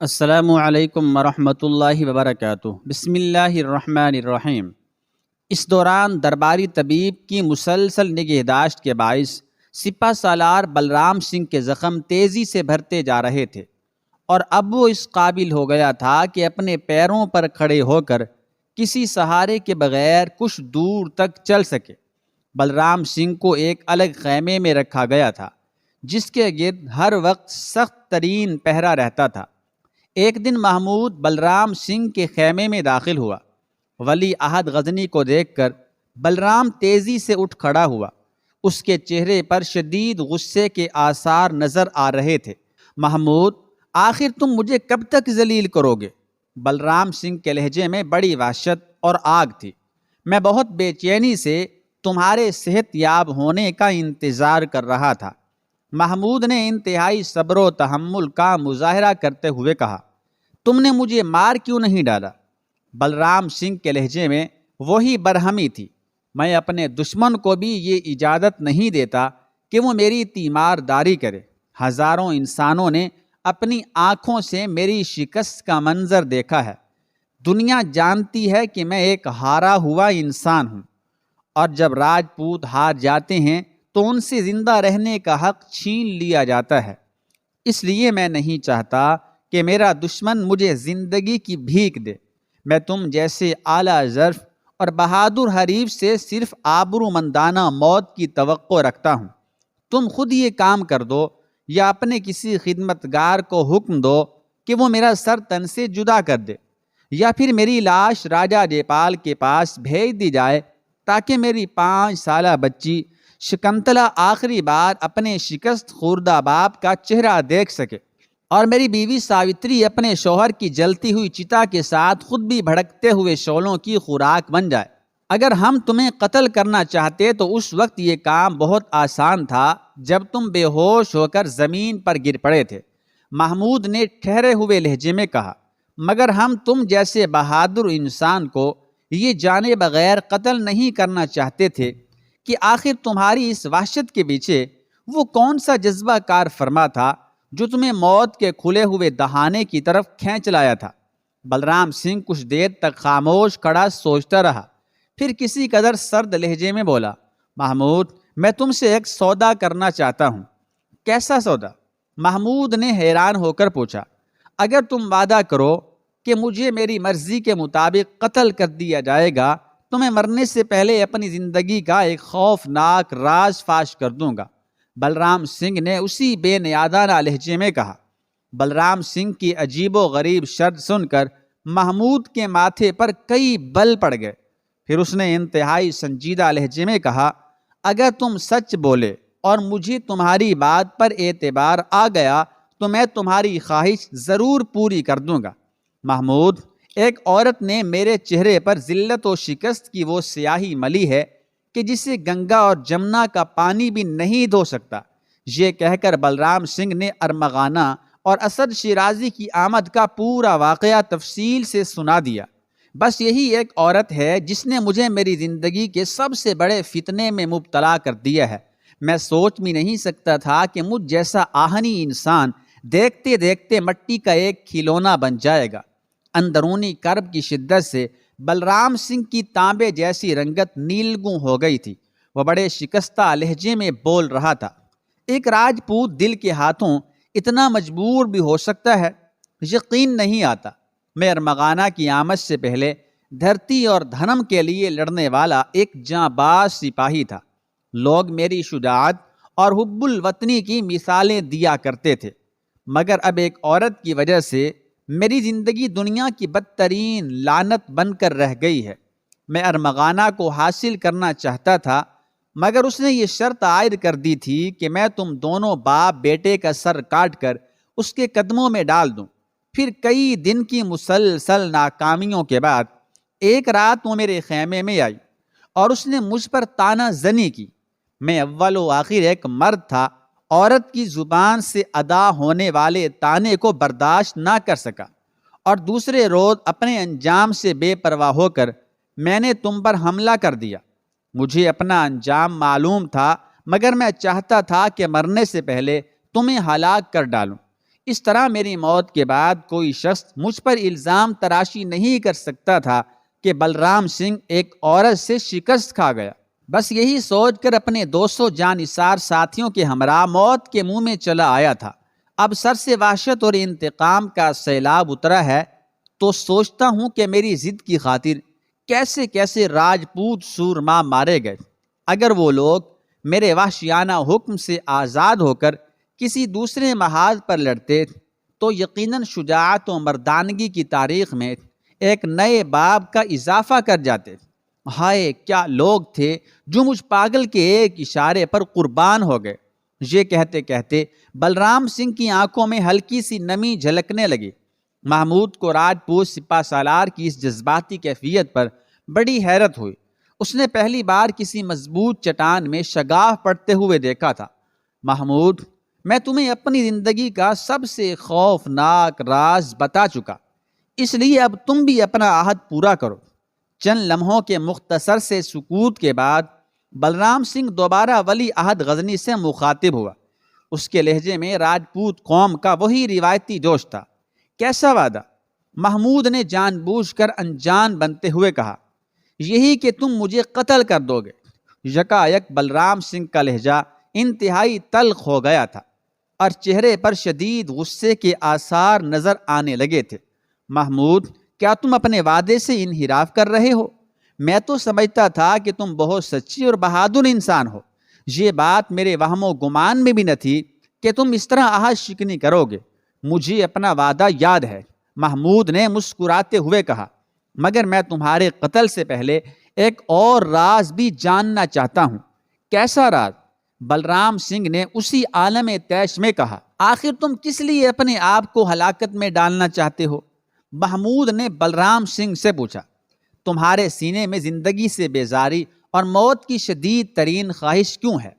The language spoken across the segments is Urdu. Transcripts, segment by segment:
السلام علیکم ورحمۃ اللہ وبرکاتہ۔ بسم اللہ الرحمن الرحیم۔ اس دوران درباری طبیب کی مسلسل نگہداشت کے باعث سپہ سالار بلرام سنگھ کے زخم تیزی سے بھرتے جا رہے تھے اور اب وہ اس قابل ہو گیا تھا کہ اپنے پیروں پر کھڑے ہو کر کسی سہارے کے بغیر کچھ دور تک چل سکے۔ بلرام سنگھ کو ایک الگ خیمے میں رکھا گیا تھا جس کے گرد ہر وقت سخت ترین پہرا رہتا تھا۔ ایک دن محمود بلرام سنگھ کے خیمے میں داخل ہوا۔ ولی عہد غزنی کو دیکھ کر بلرام تیزی سے اٹھ کھڑا ہوا۔ اس کے چہرے پر شدید غصے کے آثار نظر آ رہے تھے۔ محمود، آخر تم مجھے کب تک ذلیل کرو گے؟ بلرام سنگھ کے لہجے میں بڑی وحشت اور آگ تھی۔ میں بہت بے چینی سے تمہارے صحت یاب ہونے کا انتظار کر رہا تھا۔ محمود نے انتہائی صبر و تحمل کا مظاہرہ کرتے ہوئے کہا، تم نے مجھے مار کیوں نہیں ڈالا؟ بلرام سنگھ کے لہجے میں وہی برہمی تھی۔ میں اپنے دشمن کو بھی یہ اجازت نہیں دیتا کہ وہ میری تیمار داری کرے۔ ہزاروں انسانوں نے اپنی آنکھوں سے میری شکست کا منظر دیکھا ہے۔ دنیا جانتی ہے کہ میں ایک ہارا ہوا انسان ہوں، اور جب راجپوت ہار جاتے ہیں تو ان سے زندہ رہنے کا حق چھین لیا جاتا ہے۔ اس لیے میں نہیں چاہتا کہ میرا دشمن مجھے زندگی کی بھیک دے۔ میں تم جیسے اعلیٰ ظرف اور بہادر حریف سے صرف آبرومندانہ موت کی توقع رکھتا ہوں۔ تم خود یہ کام کر دو یا اپنے کسی خدمتگار کو حکم دو کہ وہ میرا سر تن سے جدا کر دے، یا پھر میری لاش راجہ جیپال کے پاس بھیج دی جائے تاکہ میری 5 سالہ بچی شکنتلا آخری بار اپنے شکست خوردہ باپ کا چہرہ دیکھ سکے، اور میری بیوی ساوتری اپنے شوہر کی جلتی ہوئی چتا کے ساتھ خود بھی بھڑکتے ہوئے شعلوں کی خوراک بن جائے۔ اگر ہم تمہیں قتل کرنا چاہتے تو اس وقت یہ کام بہت آسان تھا جب تم بے ہوش ہو کر زمین پر گر پڑے تھے۔ محمود نے ٹھہرے ہوئے لہجے میں کہا، مگر ہم تم جیسے بہادر انسان کو یہ جانے بغیر قتل نہیں کرنا چاہتے تھے کہ آخر تمہاری اس وحشت کے پیچھے وہ کون سا جذبہ کار فرما تھا جو تمہیں موت کے کھلے ہوئے دہانے کی طرف کھینچ لایا تھا؟ بلرام سنگھ کچھ دیر تک خاموش کھڑا سوچتا رہا، پھر کسی قدر سرد لہجے میں بولا، محمود، میں تم سے ایک سودا کرنا چاہتا ہوں۔ کیسا سودا؟ محمود نے حیران ہو کر پوچھا۔ اگر تم وعدہ کرو کہ مجھے میری مرضی کے مطابق قتل کر دیا جائے گا تو میں مرنے سے پہلے اپنی زندگی کا ایک خوفناک راز فاش کر دوں گا۔ بلرام سنگھ نے اسی بے نیادانہ لہجے میں کہا۔ بلرام سنگھ کی عجیب و غریب شرط سن کر محمود کے ماتھے پر کئی بل پڑ گئے۔ پھر اس نے انتہائی سنجیدہ لہجے میں کہا، اگر تم سچ بولے اور مجھے تمہاری بات پر اعتبار آ گیا تو میں تمہاری خواہش ضرور پوری کر دوں گا۔ محمود، ایک عورت نے میرے چہرے پر ذلت و شکست کی وہ سیاہی ملی ہے کہ جسے گنگا اور جمنا کا پانی بھی نہیں دھو سکتا۔ یہ کہہ کر بلرام سنگھ نے ارمغانہ اور اسد شیرازی کی آمد کا پورا واقعہ تفصیل سے سنا دیا۔ بس یہی ایک عورت ہے جس نے مجھے میری زندگی کے سب سے بڑے فتنے میں مبتلا کر دیا ہے۔ میں سوچ بھی نہیں سکتا تھا کہ مجھ جیسا آہنی انسان دیکھتے دیکھتے مٹی کا ایک کھلونا بن جائے گا۔ اندرونی کرب کی شدت سے بلرام سنگھ کی تانبے جیسی رنگت نیلگوں ہو گئی تھی۔ وہ بڑے شکستہ لہجے میں بول رہا تھا، ایک راجپوت دل کے ہاتھوں اتنا مجبور بھی ہو سکتا ہے؟ یقین نہیں آتا۔ میں ارمغانہ کی آمد سے پہلے دھرتی اور دھرم کے لیے لڑنے والا ایک جاںباز سپاہی تھا۔ لوگ میری شجاعت اور حب الوطنی کی مثالیں دیا کرتے تھے، مگر اب ایک عورت کی وجہ سے میری زندگی دنیا کی بدترین لعنت بن کر رہ گئی ہے۔ میں ارمغانہ کو حاصل کرنا چاہتا تھا، مگر اس نے یہ شرط عائد کر دی تھی کہ میں تم دونوں باپ بیٹے کا سر کاٹ کر اس کے قدموں میں ڈال دوں۔ پھر کئی دن کی مسلسل ناکامیوں کے بعد ایک رات وہ میرے خیمے میں آئی اور اس نے مجھ پر طعنہ زنی کی۔ میں اول و آخر ایک مرد تھا، عورت کی زبان سے ادا ہونے والے طعنے کو برداشت نہ کر سکا، اور دوسرے روز اپنے انجام سے بے پرواہ ہو کر میں نے تم پر حملہ کر دیا۔ مجھے اپنا انجام معلوم تھا، مگر میں چاہتا تھا کہ مرنے سے پہلے تمہیں ہلاک کر ڈالوں۔ اس طرح میری موت کے بعد کوئی شخص مجھ پر الزام تراشی نہیں کر سکتا تھا کہ بلرام سنگھ ایک عورت سے شکست کھا گیا۔ بس یہی سوچ کر اپنے 200 جانثار ساتھیوں کے ہمراہ موت کے منہ میں چلا آیا تھا۔ اب سر سے وحشت اور انتقام کا سیلاب اترا ہے تو سوچتا ہوں کہ میری ضد کی خاطر کیسے کیسے راجپوت سورما مارے گئے۔ اگر وہ لوگ میرے وحشیانہ حکم سے آزاد ہو کر کسی دوسرے محاذ پر لڑتے تو یقیناً شجاعت و مردانگی کی تاریخ میں ایک نئے باب کا اضافہ کر جاتے۔ ہائے کیا لوگ تھے جو مجھ پاگل کے ایک اشارے پر قربان ہو گئے۔ یہ کہتے کہتے بلرام سنگھ کی آنکھوں میں ہلکی سی نمی جھلکنے لگی۔ محمود کو راجپوت سپہ سالار کی اس جذباتی کیفیت پر بڑی حیرت ہوئی۔ اس نے پہلی بار کسی مضبوط چٹان میں شگاف پڑتے ہوئے دیکھا تھا۔ محمود، میں تمہیں اپنی زندگی کا سب سے خوفناک راز بتا چکا، اس لیے اب تم بھی اپنا عہد پورا کرو۔ چند لمحوں کے مختصر سے سکوت کے بعد بلرام سنگھ دوبارہ ولی عہد غزنی سے مخاطب ہوا۔ اس کے لہجے میں راجپوت قوم کا وہی روایتی جوش تھا۔ کیسا وعدہ؟ محمود نے جان بوجھ کر انجان بنتے ہوئے کہا۔ یہی کہ تم مجھے قتل کر دو گے۔ یکایک بلرام سنگھ کا لہجہ انتہائی تلخ ہو گیا تھا اور چہرے پر شدید غصے کے آثار نظر آنے لگے تھے۔ محمود، کیا تم اپنے وعدے سے انحراف کر رہے ہو؟ میں تو سمجھتا تھا کہ تم بہت سچی اور بہادر انسان ہو۔ یہ بات میرے وہم و گمان میں بھی نہ تھی کہ تم اس طرح عہد شکنی کرو گے۔ مجھے اپنا وعدہ یاد ہے، محمود نے مسکراتے ہوئے کہا، مگر میں تمہارے قتل سے پہلے ایک اور راز بھی جاننا چاہتا ہوں۔ کیسا راز؟ بلرام سنگھ نے اسی عالم طیش میں کہا۔ آخر تم کس لیے اپنے آپ کو ہلاکت میں ڈالنا چاہتے ہو؟ محمود نے بلرام سنگھ سے پوچھا۔ تمہارے سینے میں زندگی سے بیزاری اور موت کی شدید ترین خواہش کیوں ہے؟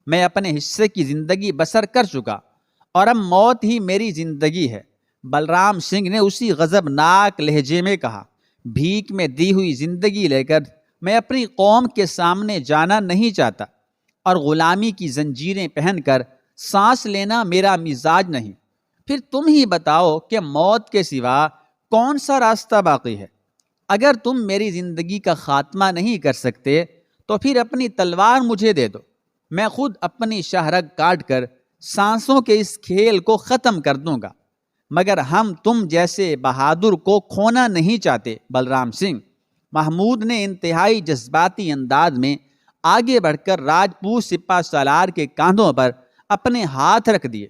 میں اپنے حصے کی زندگی بسر کر چکا اور اب موت ہی میری زندگی ہے، بلرام سنگھ نے اسی غضبناک لہجے میں کہا۔ بھیک میں دی ہوئی زندگی لے کر میں اپنی قوم کے سامنے جانا نہیں چاہتا، اور غلامی کی زنجیریں پہن کر سانس لینا میرا مزاج نہیں۔ پھر تم ہی بتاؤ کہ موت کے سوا کون سا راستہ باقی ہے؟ اگر تم میری زندگی کا خاتمہ نہیں کر سکتے تو پھر اپنی تلوار مجھے دے دو، میں خود اپنی شاہرگ کاٹ کر سانسوں کے اس کھیل کو ختم کر دوں گا۔ مگر ہم تم جیسے بہادر کو کھونا نہیں چاہتے بلرام سنگھ۔ محمود نے انتہائی جذباتی انداز میں آگے بڑھ کر راجپوت سپہ سالار کے کاندھوں پر اپنے ہاتھ رکھ دیے۔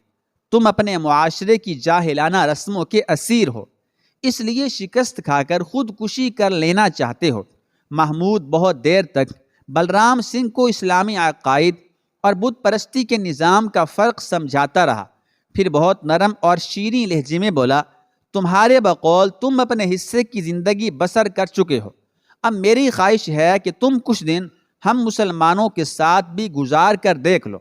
تم اپنے معاشرے کی جاہلانہ رسموں کے اسیر ہو، اس لیے شکست کھا کر خودکشی کر لینا چاہتے ہو۔ محمود بہت دیر تک بلرام سنگھ کو اسلامی عقائد اور بت پرستی کے نظام کا فرق سمجھاتا رہا، پھر بہت نرم اور شیریں لہجے میں بولا، تمہارے بقول تم اپنے حصے کی زندگی بسر کر چکے ہو۔ اب میری خواہش ہے کہ تم کچھ دن ہم مسلمانوں کے ساتھ بھی گزار کر دیکھ لو۔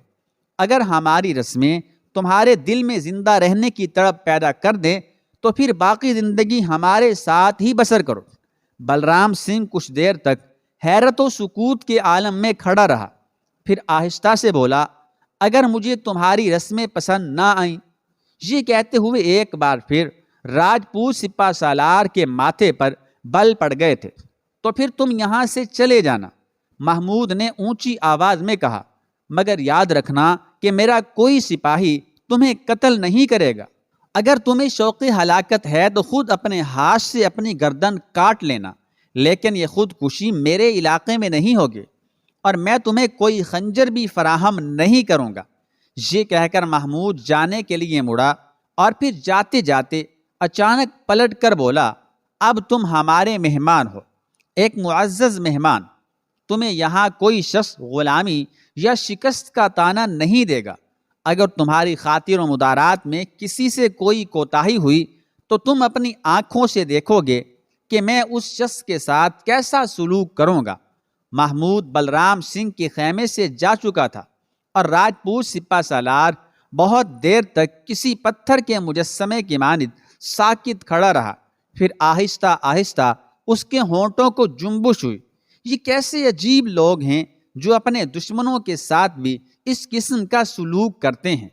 اگر ہماری رسمیں تمہارے دل میں زندہ رہنے کی تڑپ پیدا کر دیں تو پھر باقی زندگی ہمارے ساتھ ہی بسر کرو۔ بلرام سنگھ کچھ دیر تک حیرت و سکوت کے عالم میں کھڑا رہا، پھر آہستہ سے بولا، اگر مجھے تمہاری رسمیں پسند نہ آئیں۔ یہ کہتے ہوئے ایک بار پھر راجپوت سپہ سالار کے ماتھے پر بل پڑ گئے تھے۔ تو پھر تم یہاں سے چلے جانا، محمود نے اونچی آواز میں کہا، مگر یاد رکھنا کہ میرا کوئی سپاہی تمہیں قتل نہیں کرے گا۔ اگر تمہیں شوق ہلاکت ہے تو خود اپنے ہاتھ سے اپنی گردن کاٹ لینا، لیکن یہ خودکشی میرے علاقے میں نہیں ہوگی اور میں تمہیں کوئی خنجر بھی فراہم نہیں کروں گا۔ یہ کہہ کر محمود جانے کے لیے مڑا اور پھر جاتے جاتے اچانک پلٹ کر بولا، اب تم ہمارے مہمان ہو، ایک معزز مہمان۔ تمہیں یہاں کوئی شخص غلامی یا شکست کا طعنہ نہیں دے گا۔ اگر تمہاری خاطر و مدارات میں کسی سے کوئی کوتاہی ہوئی تو تم اپنی آنکھوں سے دیکھو گے کہ میں اس شخص کے ساتھ کیسا سلوک کروں گا۔ محمود بلرام سنگھ کے خیمے سے جا چکا تھا اور راجپوت سپہ سالار بہت دیر تک کسی پتھر کے مجسمے کی مانند ساکت کھڑا رہا، پھر آہستہ آہستہ اس کے ہونٹوں کو جنبش ہوئی۔ یہ کیسے عجیب لوگ ہیں جو اپنے دشمنوں کے ساتھ بھی اس قسم کا سلوک کرتے ہیں۔